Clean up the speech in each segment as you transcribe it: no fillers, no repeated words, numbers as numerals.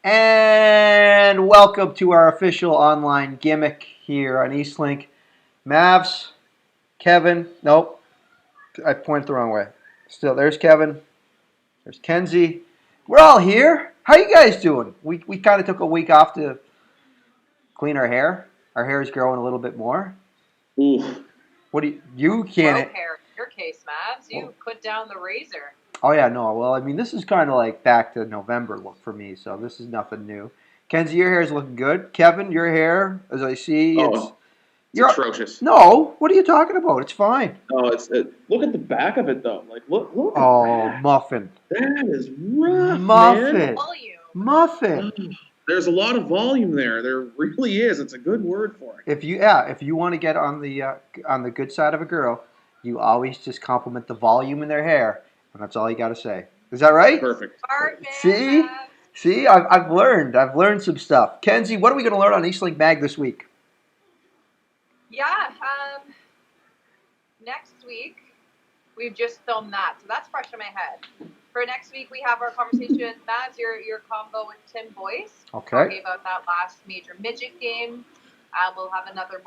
And welcome to our official online gimmick here on Eastlink. Mavs, Kevin, nope, I pointed the wrong way. Still, there's Kevin, there's Kenzie. We're all here. How you guys doing? We kind of took a week off to clean our hair. Our hair is growing a little bit more. Oof. What do you can't? Broke hair in your case, Mavs. You put down the razor. Oh yeah, no. Well, I mean, this is kind of like back to November look for me, so this is nothing new. Kenzie, your hair is looking good. Kevin, your hair, as I see, It's atrocious. No, what are you talking about? It's fine. Oh, look at the back of it though. Like look at that. Muffin. That is rough, Muffin. man. Volume. Muffin. There's a lot of volume there. There really is. It's a good word for it. If you want to get on the good side of a girl, you always just compliment the volume in their hair, and that's all you got to say. Is that right? Perfect. Smart man, See? Mavs. See, I've learned some stuff. Kenzie, what are we going to learn on Eastlink Mag this week? Yeah. Next week we've just filmed that, so that's fresh in my head. For next week, we have our conversation, Mavs, your combo with Tim Boyce. Okay. Talking about that last major midget game. We'll have another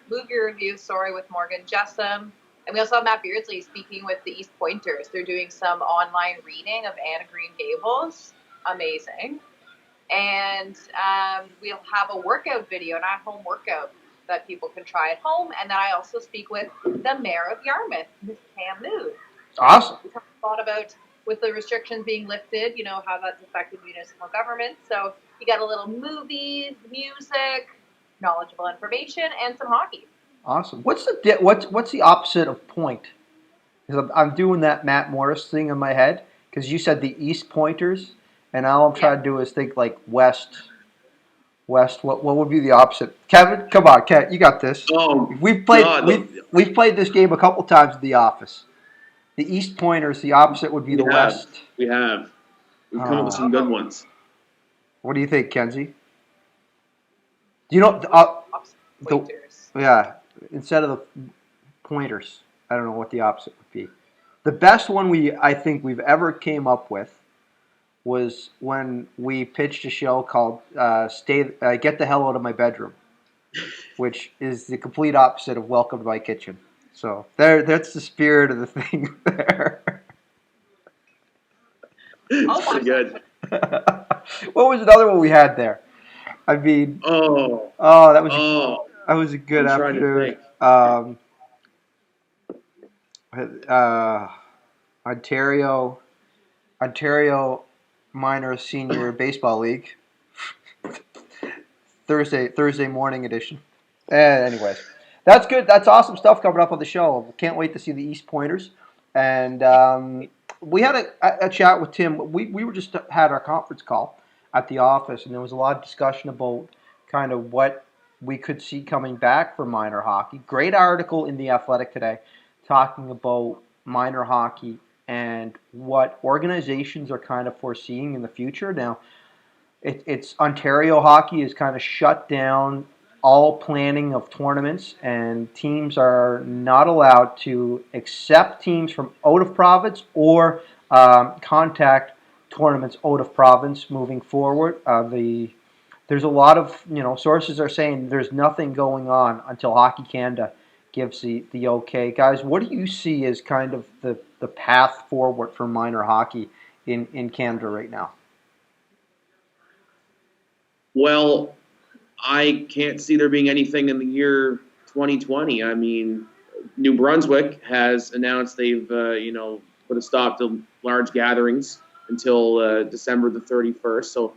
movie review story with Morgan Jessam. And we also have Matt Beardsley speaking with the East Pointers. They're doing some online reading of Anna Green Gables. Amazing. And we'll have a workout video, an at-home workout that people can try at home. And then I also speak with the mayor of Yarmouth, Ms. Pam Mood. Awesome. We talked a lot about, with the restrictions being lifted, how that's affected municipal government. So you got a little movies, music, knowledgeable information, and some hockey. Awesome. What's the opposite of point? Because I'm doing that Matt Morris thing in my head. Because you said the East Pointers, and all I'm trying to do is think like West. What would be the opposite? Kevin, come on, Kevin, you got this. Oh, we've played this game a couple times in the office. The East Pointers, the opposite would be the West. We have. We've come up with some good ones. What do you think, Kenzie? Do you know Pointers. instead of the pointers, I don't know what the opposite would be. The best one I think we've ever came up with was when we pitched a show called Get the Hell Out of My Bedroom, which is the complete opposite of Welcome to My Kitchen. So that's the spirit of the thing there. Pretty good. What was another one we had there? I mean, that was a good afternoon. Ontario Minor Senior Baseball League, Thursday morning edition. Anyways, that's good. That's awesome stuff coming up on the show. Can't wait to see the East Pointers. And we had a chat with Tim. We were just had our conference call at the office, and there was a lot of discussion about kind of what we could see coming back for minor hockey. Great article in The Athletic today talking about minor hockey and what organizations are kind of foreseeing in the future. Now, it's Ontario hockey is kind of shut down all planning of tournaments, and teams are not allowed to accept teams from out of province or contact tournaments out of province moving forward. There's a lot of, sources are saying there's nothing going on until Hockey Canada gives the okay. Guys, what do you see as kind of the path forward for minor hockey in Canada right now? Well, I can't see there being anything in the year 2020. I mean, New Brunswick has announced they've, put a stop to large gatherings until December the 31st. So,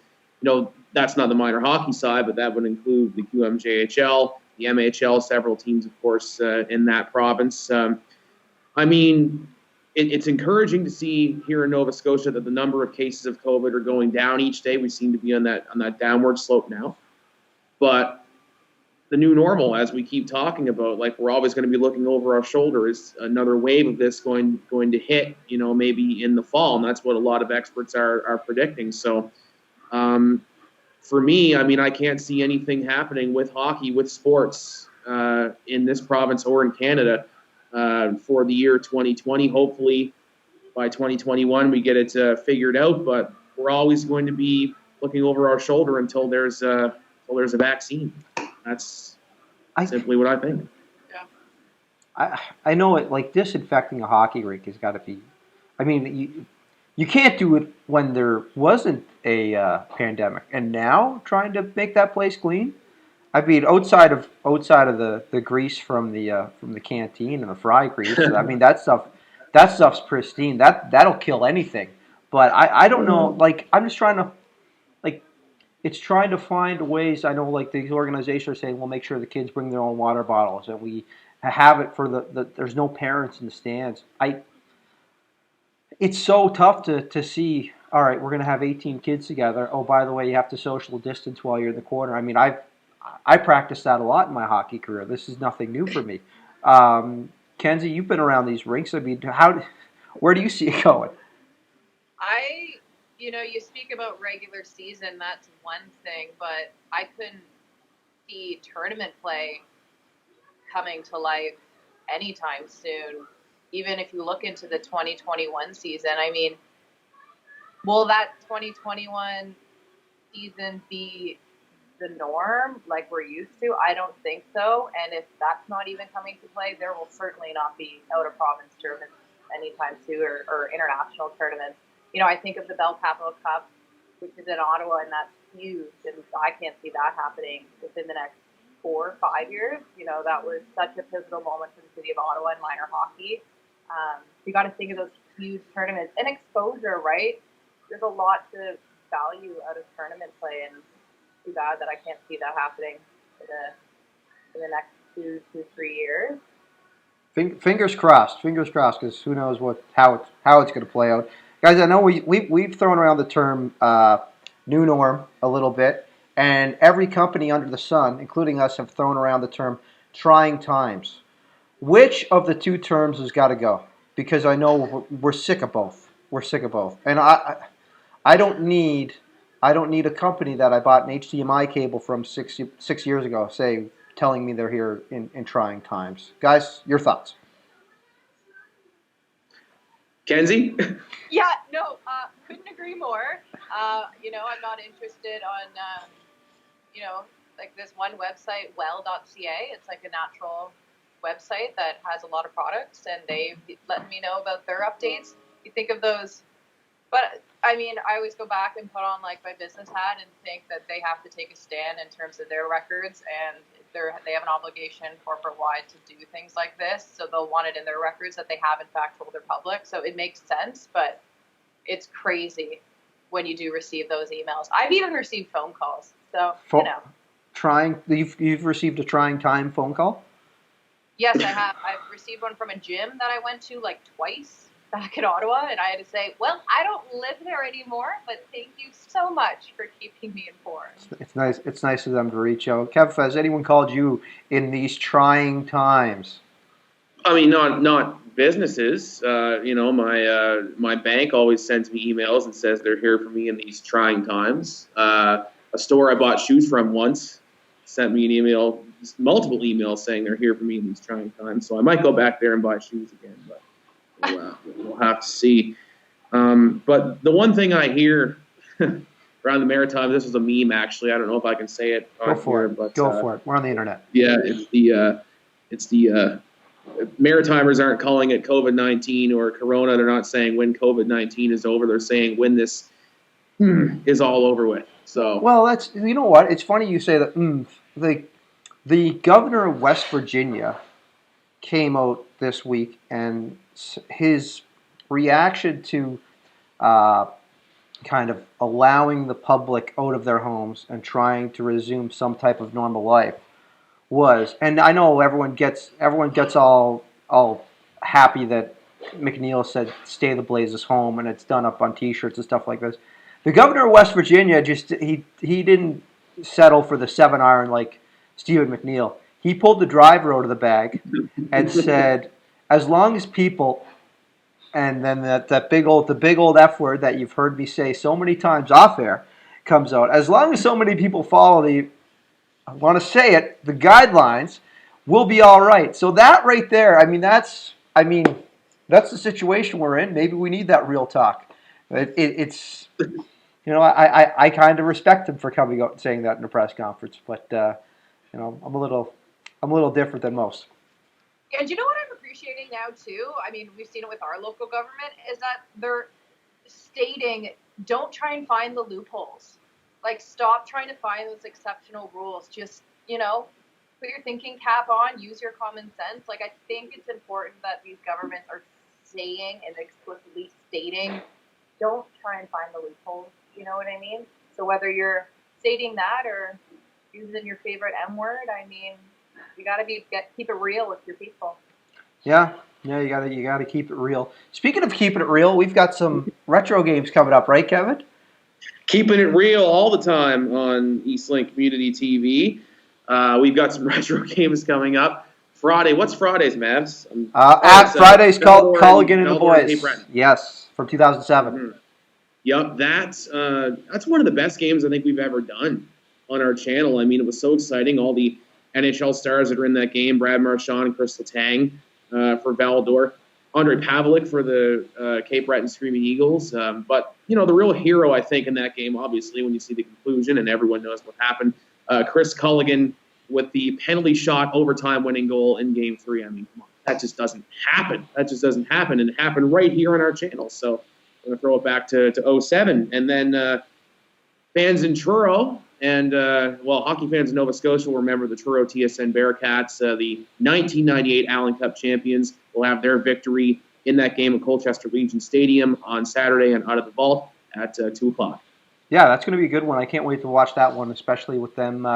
that's not the minor hockey side, but that would include the QMJHL, the MHL, several teams, of course, in that province. I mean, it's encouraging to see here in Nova Scotia that the number of cases of COVID are going down each day. We seem to be on that downward slope now. But the new normal, as we keep talking about, like we're always going to be looking over our shoulder, is another wave of this going to hit, maybe in the fall, and that's what a lot of experts are predicting. So, for me, I mean, I can't see anything happening with hockey, with sports in this province or in Canada for the year 2020. Hopefully, by 2021, we get it figured out. But we're always going to be looking over our shoulder until there's a vaccine. That's simply what I think. I know it, like disinfecting a hockey rink has got to be. I mean, you can't do it when there wasn't a pandemic, and now trying to make that place clean. I mean, outside of the grease from the canteen and the fry grease. I mean, that stuff's pristine. That'll kill anything. But I don't know. Like, I'm just trying to, like, it's trying to find ways. I know, like, these organizations are saying, we'll make sure the kids bring their own water bottles, and we have it for there's no parents in the stands. It's so tough to see. All right, we're going to have 18 kids together. Oh, by the way, you have to social distance while you're in the corner. I mean, I practiced that a lot in my hockey career. This is nothing new for me. Kenzie, you've been around these rinks. I mean, where do you see it going? You speak about regular season, that's one thing, but I couldn't see tournament play coming to life anytime soon. Even if you look into the 2021 season, I mean, will that 2021 season be the norm like we're used to? I don't think so. And if that's not even coming to play, there will certainly not be out-of-province tournaments anytime soon or international tournaments. I think of the Bell Capital Cup, which is in Ottawa, and that's huge. And I can't see that happening within the next 4 or 5 years. That was such a pivotal moment for the city of Ottawa and minor hockey. You got to think of those huge tournaments and exposure, right? There's a lot to value out of tournament play, and too bad that I can't see that happening in the next 2-3 years. Fingers crossed, because who knows how it's going to play out, guys. I know we've thrown around the term new norm a little bit, and every company under the sun, including us, have thrown around the term trying times. Which of the two terms has got to go? Because I know we're sick of both. And I don't need a company that I bought an HDMI cable from six years ago telling me they're here in trying times. Guys, your thoughts? Kenzie? Yeah, no, couldn't agree more. I'm not interested on, like this one website, well.ca. It's like a natural website that has a lot of products, and they've let me know about their updates. You think of those, but I mean, I always go back and put on like my business hat and think that they have to take a stand in terms of their records, and they have an obligation corporate-wide to do things like this, so they'll want it in their records that they have in fact told their public. So it makes sense, but it's crazy when you do receive those emails. I've even received phone calls, so You've received a trying time phone call? Yes, I have. I've received one from a gym that I went to like twice back in Ottawa, and I had to say, well, I don't live there anymore, but thank you so much for keeping me informed. It's nice. It's nice of them to reach out. Kev, has anyone called you in these trying times? I mean, not businesses. My bank always sends me emails and says they're here for me in these trying times. A store I bought shoes from once sent me an email, multiple emails saying they're here for me in these trying times. So I might go back there and buy shoes again, but we'll have to see. But the one thing I hear around the Maritime, this was a meme actually. I don't know if I can say it. Go for it. We're on the internet. Yeah, it's the Maritimers aren't calling it COVID-19 or Corona. They're not saying when COVID-19 is over. They're saying when this is all over with. So well, you know what? It's funny you say that. The governor of West Virginia came out this week, and his reaction to kind of allowing the public out of their homes and trying to resume some type of normal life was, and I know everyone gets all happy that McNeil said "Stay the Blazes home" and it's done up on T-shirts and stuff like this. The governor of West Virginia he didn't settle for the 7-iron like Stephen McNeil. He pulled the driver out of the bag and said, as long as people, and then the big old F word that you've heard me say so many times off air comes out. As long as so many people follow the guidelines, we'll be all right. So that right there, that's the situation we're in. Maybe we need that real talk. It's I kind of respect him for coming out and saying that in a press conference, but I'm a little different than most. And you know what I'm appreciating now too? I mean, we've seen it with our local government, is that they're stating, don't try and find the loopholes. Like, stop trying to find those exceptional rules. Just, put your thinking cap on, use your common sense. Like, I think it's important that these governments are saying and explicitly stating, don't try and find the loopholes. You know what I mean? So whether you're stating that or using your favorite M word, I mean, you got to keep it real with your people. Yeah, you gotta keep it real. Speaking of keeping it real, we've got some retro games coming up, right, Kevin? Keeping it real all the time on Eastlink Community TV. We've got some retro games coming up. Friday, what's Friday's, Mavs? Friday's Culligan and the Val-d'Or and Boys. Cape Breton. Yes, from 2007. Mm-hmm. Yep, that's one of the best games I think we've ever done on our channel. I mean, it was so exciting. All the NHL stars that are in that game: Brad Marchand and Chris Letang for Val-d'Or, Andre Pavlik for the Cape Breton Screaming Eagles. But the real hero, I think, in that game, obviously, when you see the conclusion and everyone knows what happened, Chris Culligan with the penalty shot overtime winning goal in Game 3. I mean, come on, that just doesn't happen. That just doesn't happen, and it happened right here on our channel. So I'm going to throw it back to 07. And then fans in Truro and, hockey fans in Nova Scotia will remember the Truro TSN Bearcats, the 1998 Allen Cup champions, will have their victory in that game at Colchester Legion Stadium on Saturday and out of the vault at 2 o'clock. Yeah, that's going to be a good one. I can't wait to watch that one, especially with them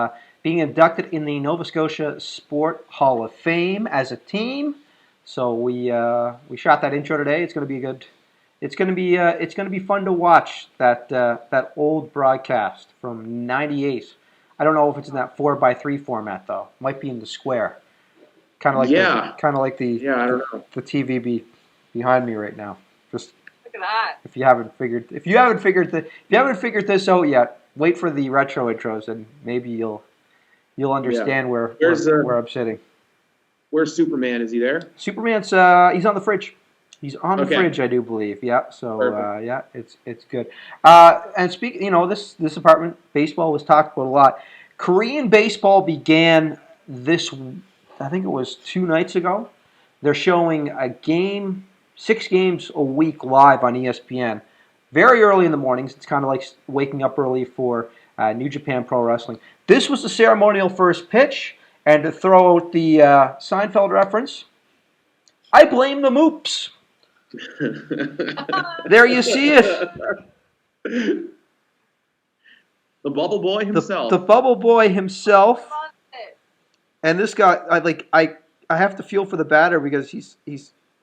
being inducted in the Nova Scotia Sport Hall of Fame as a team. So we shot that intro today. It's going to be good. It's going to be fun to watch that old broadcast from '98. I don't know if it's in that 4x3 format though. It might be in the square. Kind of like the I don't know. the TV behind me right now. Just look at that. If you haven't figured this out yet, wait for the retro intros and maybe you'll understand where I'm sitting. Where's Superman? Is he there? Superman's he's on the fridge. He's on the fridge, I do believe. Yeah, so it's good. And speaking, this department, baseball was talked about a lot. Korean baseball began this, I think it was 2 nights ago. They're showing 6 games a week live on ESPN, very early in the mornings. It's kind of like waking up early for New Japan Pro Wrestling. This was the ceremonial first pitch, and to throw out the Seinfeld reference, I blame the moops. There you see it. The Bubble Boy himself. The Bubble Boy himself. And this guy, I have to feel for the batter because he's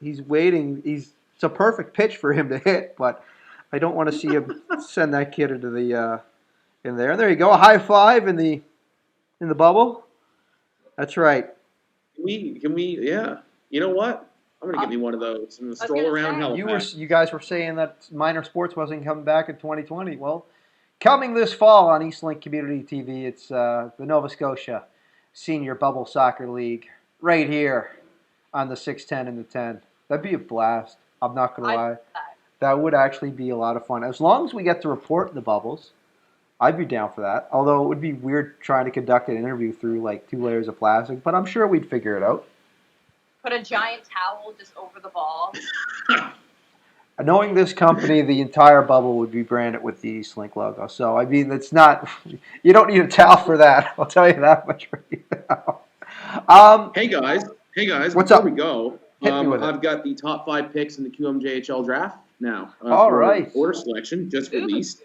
waiting. It's a perfect pitch for him to hit, but I don't want to see him send that kid into the in there. And there you go, a high five in the bubble. That's right. Can we? Yeah. You know what? I'm gonna get me one of those. I'm gonna stroll around Halifax. You guys were saying that minor sports wasn't coming back in 2020. Well, coming this fall on Eastlink Community TV, it's the Nova Scotia Senior Bubble Soccer League right here on the 610 and the 10. That'd be a blast. I'm not gonna lie. That would actually be a lot of fun. As long as we get to report the bubbles, I'd be down for that. Although it would be weird trying to conduct an interview through like 2 layers of plastic, but I'm sure we'd figure it out. Put a giant towel just over the ball. Knowing this company, the entire bubble would be branded with the Eastlink logo. So, I mean, it's not, you don't need a towel for that. I'll tell you that much right now. Hey guys, what's before up? we go, I've got the top 5 picks in the QMJHL draft now. All right. Order selection just released.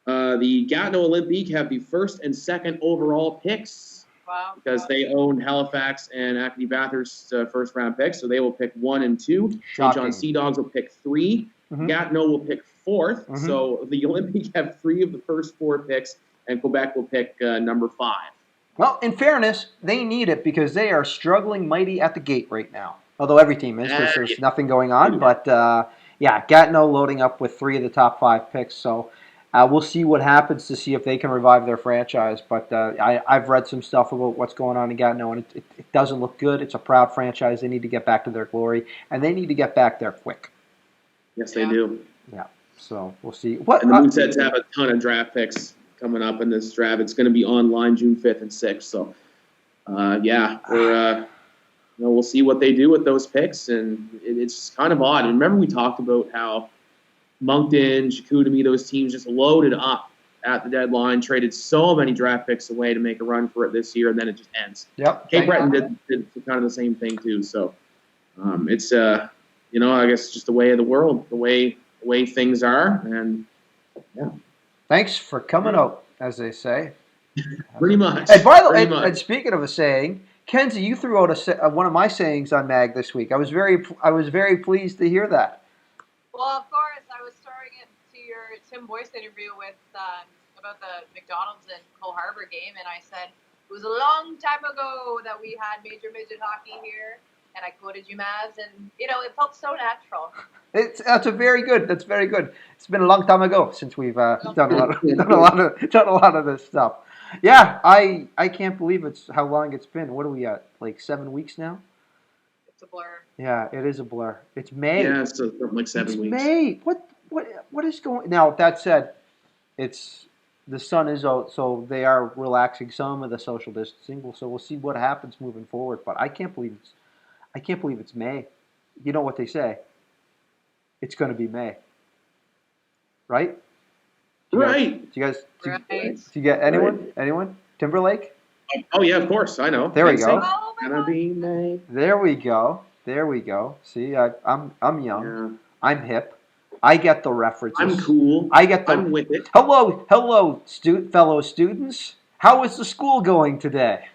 The Gatineau Olympique have the 1st and 2nd overall picks. Wow. Because they own Halifax and Acadie Bathurst's first round picks, so they will pick 1 and 2. St. John Sea Dogs will pick 3. Mm-hmm. Gatineau will pick 4th. Mm-hmm. So the Olympic have 3 of the first 4 picks, and Quebec will pick number 5. Well, in fairness, they need it because they are struggling mighty at the gate right now. Although every team is, because there's nothing going on. But Gatineau loading up with 3 of the top 5 picks. So we'll see what happens to see if they can revive their franchise. But I've read some stuff about what's going on in Gatineau, and it doesn't look good. It's a proud franchise. They need to get back to their glory, and they need to get back there quick. Yes, they do. Yeah. So we'll see. What And the Mooseheads have a ton of draft picks coming up in this draft. It's going to be online June 5th and 6th. So, we'll see what they do with those picks. And it's kind of odd. And remember we talked about how Moncton, Chicoutimi, those teams just loaded up at the deadline, traded so many draft picks away to make a run for it this year, and then it just ends. Yep. Cape Breton did kind of the same thing too. So it's I guess just the way of the world, the way things are, and yeah. Thanks for coming out, as they say. Pretty much. And by the way, and speaking of a saying, Kenzie, you threw out one of my sayings on Mag this week. I was very pleased to hear that. Well, of course, I was starting it to your Tim Boyce interview with about the McDonald's and Cole Harbour game, and I said it was a long time ago that we had major midget hockey here, and I quoted you, Maz, and it felt so natural. That's very good. It's been a long time ago since we've done a lot of this stuff. Yeah, I can't believe it's how long it's been. What are we at? Like 7 weeks now? It's a blur. Yeah, it is a blur. It's May. Yeah, it's like 7 weeks. May. What is going? Now that said, the sun is out, so they are relaxing some of the social distancing. So we'll see what happens moving forward. But I can't believe it's May. You know what they say? It's going to be May, right? Do you get anyone? Anyone? Timberlake? Oh yeah, of course. I know. There we go. Oh, gonna be May. There we go. See, I'm young. Yeah. I'm hip. I get the references. I'm cool. I'm with it. Hello, fellow students. How is the school going today?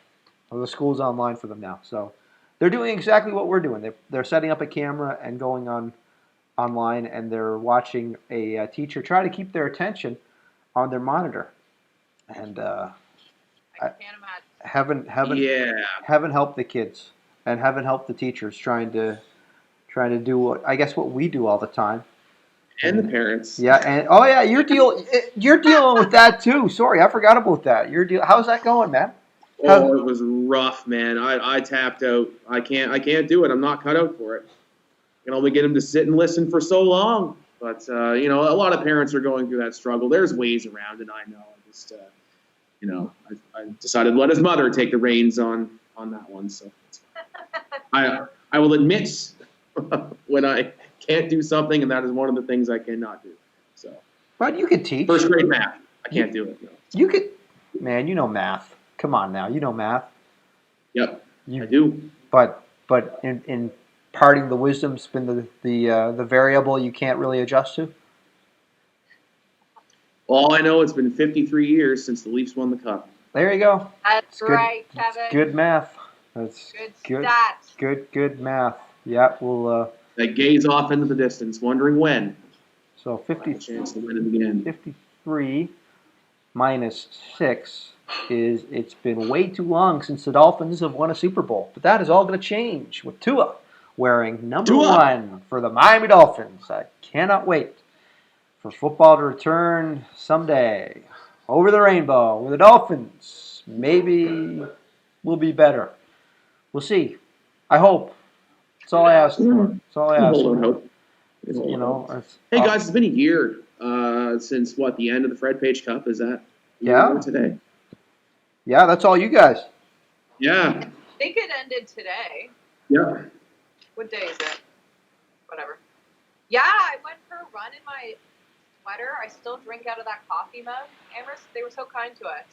Well, the school's online for them now, so they're doing exactly what we're doing. They're setting up a camera and going online, and they're watching a teacher try to keep their attention on their monitor. And I can't imagine. Haven't helped the kids and haven't helped the teachers trying to do what we do all the time. And the parents. Yeah, and you're dealing with that too. Sorry, I forgot about that. How's that going, man? Oh, it was rough, man. I tapped out. I can't do it. I'm not cut out for it. I can only get them to sit and listen for so long. But a lot of parents are going through that struggle. There's ways around it. I know. I decided to let his mother take the reins on that one. So I will admit when I can't do something, and that is one of the things I cannot do. So, but you could teach first grade math. I can't do it. No. You could, man. You know math. Come on now. You know math. Yep, I do. But in parting the wisdom's been the variable you can't really adjust to. All I know, it's been 53 years since the Leafs won the Cup. There you go. That's right, Kevin. That's good math. That's good stats. Good math. Yeah, we'll. They gaze off into the distance, wondering when. So 50. Chance to win it again. 53 minus 6 is. It's been way too long since the Dolphins have won a Super Bowl, but that is all going to change with Tua wearing number 1 for the Miami Dolphins. I cannot wait for football to return someday over the rainbow with the Dolphins. Maybe we'll be better. We'll see. I hope. That's all I ask for. That's all I ask for. Hey guys, it's been a year since the end of the Fred Page Cup. Is that today? Yeah, that's all you guys. Yeah. I think it ended today. Yeah. What day is it? Whatever. Yeah, I went for a run in my sweater. I still drink out of that coffee mug. Amherst, they were so kind to us.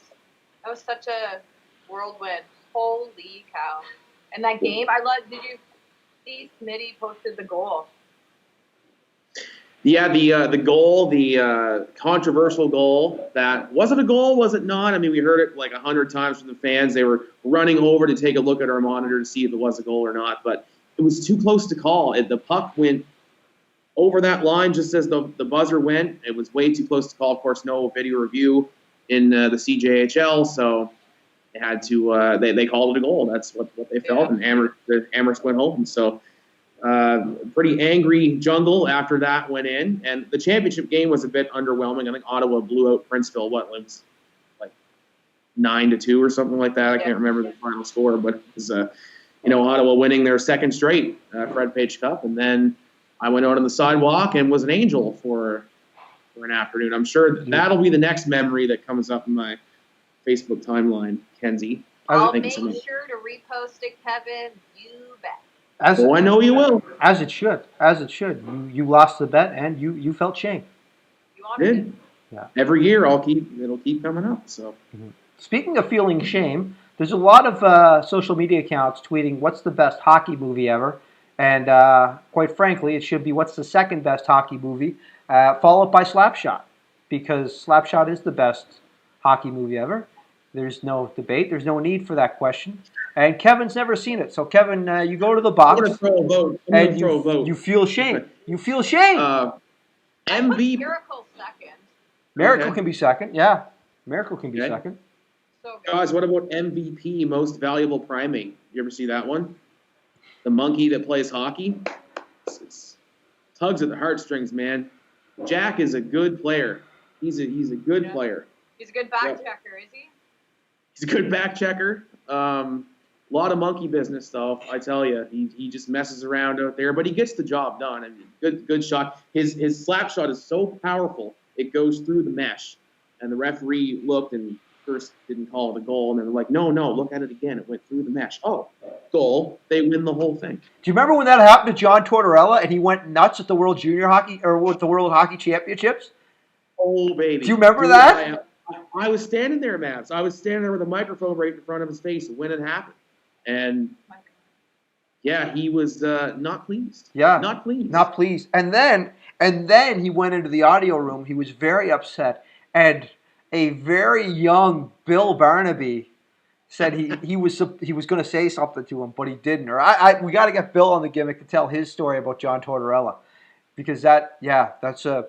That was such a whirlwind. Holy cow. And that game, did you see Smitty posted the goal? Yeah, the goal, the controversial goal. That was it a goal? Was it not? I mean, we heard it like 100 times from the fans. They were running over to take a look at our monitor to see if it was a goal or not. But it was too close to call. The puck went over that line just as the buzzer went. It was way too close to call. Of course, no video review in the CJHL, so they had to. They called it a goal. That's what they felt, and Amherst went home. So. Pretty angry jungle after that went in, and the championship game was a bit underwhelming. I think Ottawa blew out Princeville. It was like 9-2 or something like that. I can't remember the final score, but it was Ottawa winning their second straight Fred Page Cup, and then I went out on the sidewalk and was an angel for for an afternoon. I'm sure that'll be the next memory that comes up in my Facebook timeline, Kenzie. I'll make sure to repost it, Kevin. You bet. I know you will. As it should. As it should. You lost the bet and you felt shame. You honored it. Yeah. Every year it'll keep coming up. So Speaking of feeling shame, there's a lot of social media accounts tweeting what's the best hockey movie ever. And quite frankly, it should be what's the second best hockey movie, followed by Slapshot. Because Slapshot is the best hockey movie ever. There's no debate. There's no need for that question. And Kevin's never seen it. So, Kevin, you go to the box. I'm going to throw a vote. You feel shame. You feel shame. MVP. Miracle second. Miracle can be second. Yeah. Miracle can be second. So good. Guys, what about MVP, Most Valuable Primate? You ever see that one? The monkey that plays hockey? It's tugs at the heartstrings, man. Jack is a good player. He's a good player. He's a good back checker, is he? He's a good back checker. A lot of monkey business, though. I tell you, he just messes around out there, but he gets the job done. I mean, good shot. His slap shot is so powerful it goes through the mesh, and the referee looked and first didn't call it a goal, and then they're like, no, look at it again. It went through the mesh. Oh, goal. They win the whole thing. Do you remember when that happened to John Tortorella and he went nuts at the World Junior Hockey or with the World Hockey Championships? Oh, baby. Do you remember that? I was standing there, Mavs. I was standing there with a microphone right in front of his face when it happened. And, yeah, he was not pleased. Yeah. Not pleased. Not pleased. And then he went into the audio room. He was very upset. And a very young Bill Barnaby said he was going to say something to him, but he didn't. Or we got to get Bill on the Gimmick to tell his story about John Tortorella, because that's a.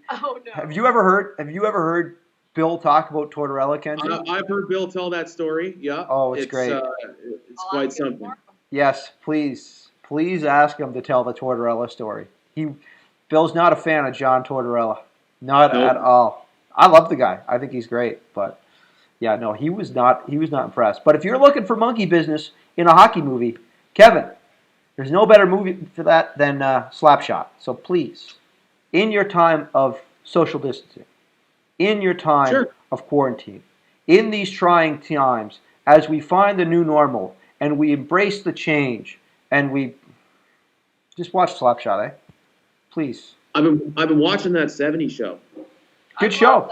Oh no! Have you ever heard Bill talk about Tortorella, Kenzie? I've heard Bill tell that story. Yeah. Oh, it's great. It's quite something. Yes, please ask him to tell the Tortorella story. Bill's not a fan of John Tortorella, not at all. I love the guy. I think he's great, but yeah, no, he was not impressed. But if you're looking for monkey business in a hockey movie, Kevin, there's no better movie for that than Slapshot. So please, in your time of social distancing, in your time of quarantine, in these trying times, as we find the new normal and we embrace the change and we just watch Slapshot, eh? Please. I've been watching that '70s show. Good show.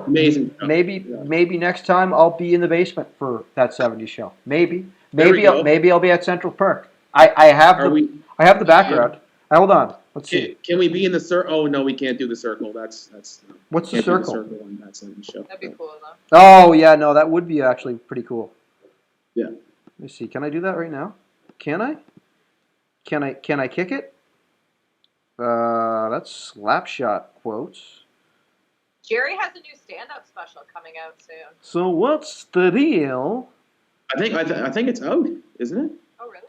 Amazing show. Maybe next time I'll be in the basement for that '70s show. Maybe I'll be at Central Park. I have the background. Hold on. Let's see. Can we be in the circle? Oh no, we can't do the circle. That's what's the circle? The circle on that '70s show. That'd be cool though. Oh yeah, no, that would be actually pretty cool. Yeah. Let me see. Can I do that right now? Can I? Can I kick it? That's Slapshot quotes. Jerry has a new stand-up special coming out soon. So what's the deal? I think it's out, isn't it? Oh really?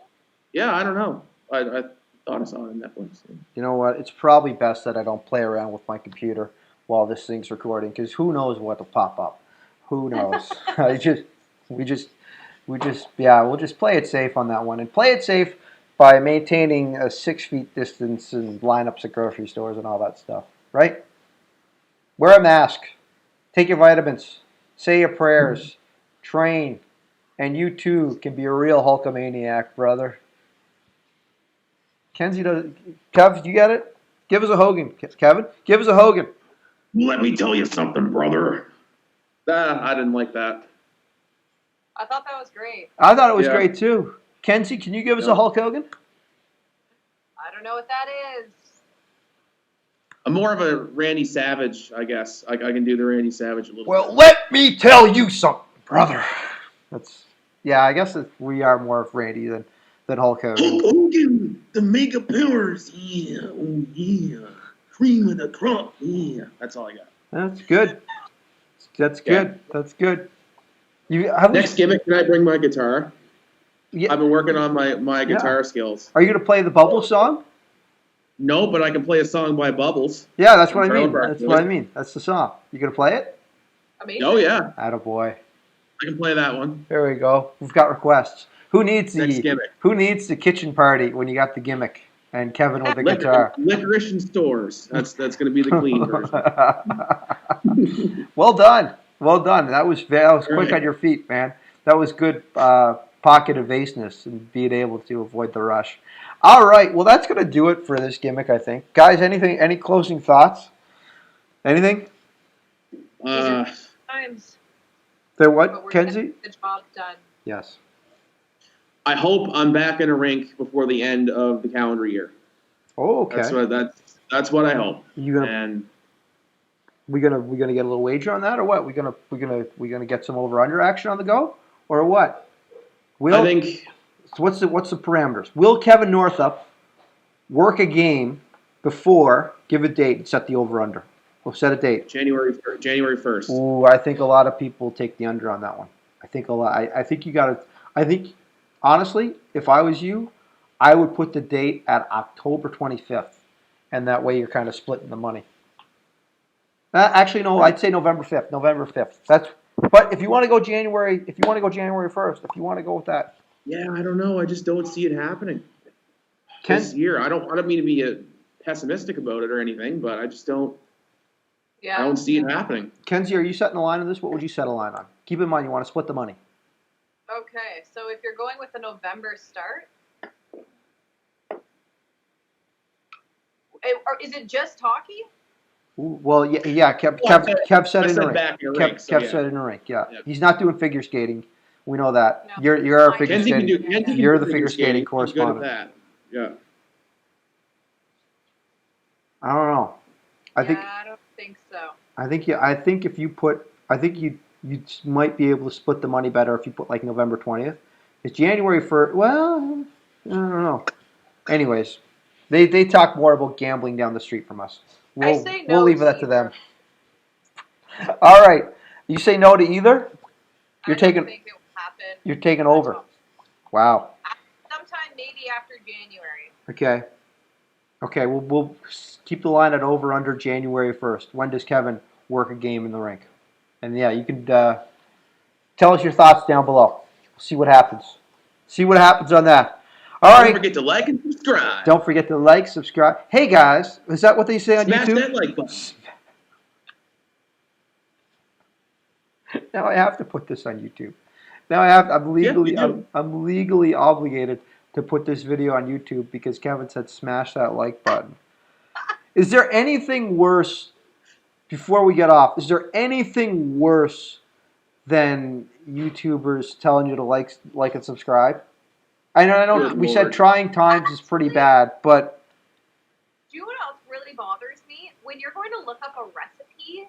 Yeah, I don't know. I thought I saw it on Netflix. You know what? It's probably best that I don't play around with my computer while this thing's recording, because who knows what will pop up? Who knows? We'll just play it safe on that one, and play it safe by maintaining a 6 feet distance and lineups at grocery stores and all that stuff, right? Wear a mask, take your vitamins, say your prayers, train, and you too can be a real Hulkamaniac, brother. Kenzie does. Kev, you get it? Give us a Hogan, Kevin. Give us a Hogan. Let me tell you something, brother. I didn't like that. I thought that was great. I thought it was great too. Kenzie, can you give us a Hulk Hogan? I don't know what that is. I'm more of a Randy Savage, I guess. I can do the Randy Savage a little bit. Well, let me tell you something, brother. I guess we are more of Randy than Hulk Hogan. Hulk Hogan, the mega powers, yeah, oh yeah, cream of the crop, yeah. That's all I got. That's good. That's good. That's good. Next gimmick, can I bring my guitar? Yeah. I've been working on my guitar skills. Are you going to play the Bubbles song? No, but I can play a song by Bubbles. Yeah, that's what I mean. That's what I mean. That's the song. You going to play it? Amazing. Oh, yeah. Attaboy. I can play that one. There we go. We've got requests. Who needs Next gimmick. Who needs the kitchen party when you got the Gimmick? and Kevin with a guitar. Licorice in stores. That's going to be the clean version. Well done. Well done. That was quick Right. on your feet, man. That was good pocket evaseness and being able to avoid the rush. All right. Well, that's going to do it for this gimmick, I think. Guys, any closing thoughts? Anything? Times. There But what, we're Kenzie? getting the job done. Yes. I hope I'm back in a rink before the end of the calendar year. Oh, okay. That's what I hope. You gonna And we gonna get a little wager on that, or what? We gonna get some over under action on the go, or what? I think So what's the parameters? Will Kevin Northup work a game before? Give a date and set the over under. We'll set a date. January 1st. Ooh, I think a lot of people take the under on that one. I think a lot. I think you got to. I think honestly, if I was you, I would put the date at October 25th, and that way you're kind of splitting the money. Actually, no, I'd say November 5th. November 5th. But if you want to go January, if you want to go January 1st, if you want to go with that, Yeah, I don't know. I just don't see it happening this Ken, year. I don't mean to be pessimistic about it or anything, but I just don't. I Yeah. don't see it happening. Kenzie, are you setting a line on this? What would you set a line on? Keep in mind, you want to split the money. Okay, so if you're going with a November start, or is it just hockey? Ooh, well, yeah. Kev said I in the said rink. back in the Kev rink, so yeah. said in the rink. Yeah, Yep. he's not doing figure skating. We know that. No. You're our figure Kenzie can skating. do. Kenzie can You're do the figure skating He's good at correspondent. that. Yeah. I don't know. I don't think so. think if you put, I think you might be able to split the money better if you put like November 20th. It's January 1st. Well, I don't know. Anyways, they talk more about gambling down the street from us. I say no We'll leave to that to them. either. All right. You say no to either? I don't think it will happen. You're taking over. Wow. Sometime maybe after January. Okay. Okay, we'll keep the line at over under January 1st. When does Kevin work a game in the rink? And yeah, you can tell us your thoughts down below. See what happens. See what happens on that. All right. Don't forget to like and subscribe. Don't forget to like, subscribe. Hey guys, is that what they say on Smash YouTube? that like button. Now I have to put this on YouTube. Now I'm legally Yeah, you do. I'm legally obligated to put this video on YouTube because Kevin said smash that like button. Is there anything worse, before we get off, is there anything worse than YouTubers telling you to like and subscribe? I know Good we Lord. said trying times is pretty bad, but Do you know what else really bothers me? When you're going to look up a recipe,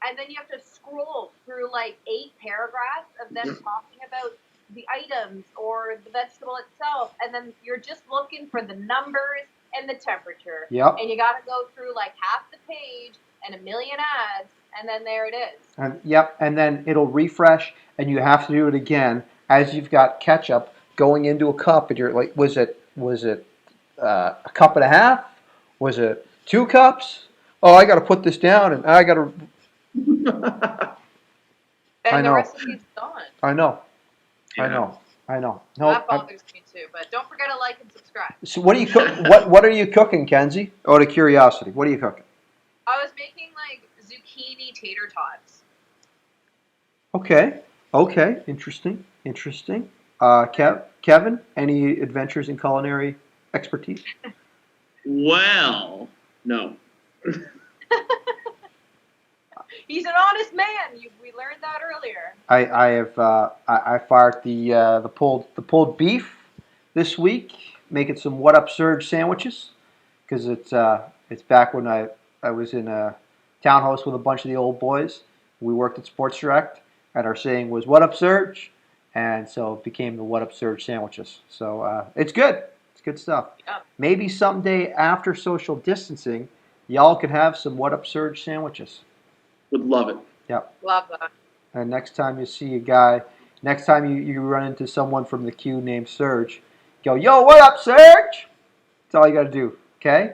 and then you have to scroll through like 8 paragraphs of them talking about the items or the vegetable itself, and then you're just looking for the numbers and the temperature. Yep. And you got to go through like half the page and a million ads, and then there it is. and then it'll refresh, and you have to do it again as you've got ketchup going into a cup, and you're like, was it a cup and a half? Was it 2 cups? Oh, I got to put this down, and I got to. And I know. the recipe's gone. I know. Yeah. I know. That bothers me too. But don't forget to like and subscribe. So what do you cook? What are you cooking, Kenzie? Out of curiosity, what are you cooking? I was making like zucchini tater tots. Okay. Interesting. Kevin, any adventures in culinary expertise? Well, no. He's an honest man. We learned that earlier. I have I fired the pulled beef this week, making some what up surge sandwiches because it's back when I was in a townhouse with a bunch of the old boys. We worked at Sports Direct, and our saying was "What up surge," and so it became the what up surge sandwiches. So it's good. It's good stuff. Yeah. Maybe someday after social distancing, y'all could have some what up surge sandwiches. Would love it. Yep. Love that. And next time you see a guy, next time you run into someone from the queue named Serge, go, yo, what up, Serge? That's all you got to do, okay?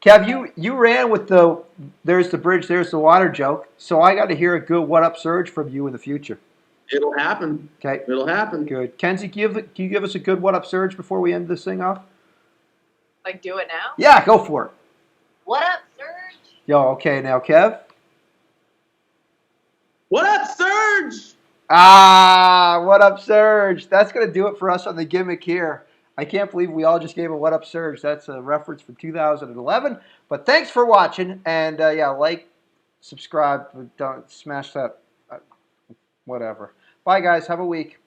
Kev, you ran with the there's the bridge, there's the water joke, so I got to hear a good what up, Serge from you in the future. It'll happen. Okay, It'll happen. good. Kenzie, can you give us a good what up, Serge before we end this thing off? Like, do it now? Yeah, go for it. What up, Serge? Yo, okay, now Kev. What up, Serge? Ah, what up, Surge? That's going to do it for us on the gimmick here. I can't believe we all just gave a what up, Surge. That's a reference from 2011. But thanks for watching. And yeah, like, subscribe, don't smash that, whatever. Bye, guys. Have a week.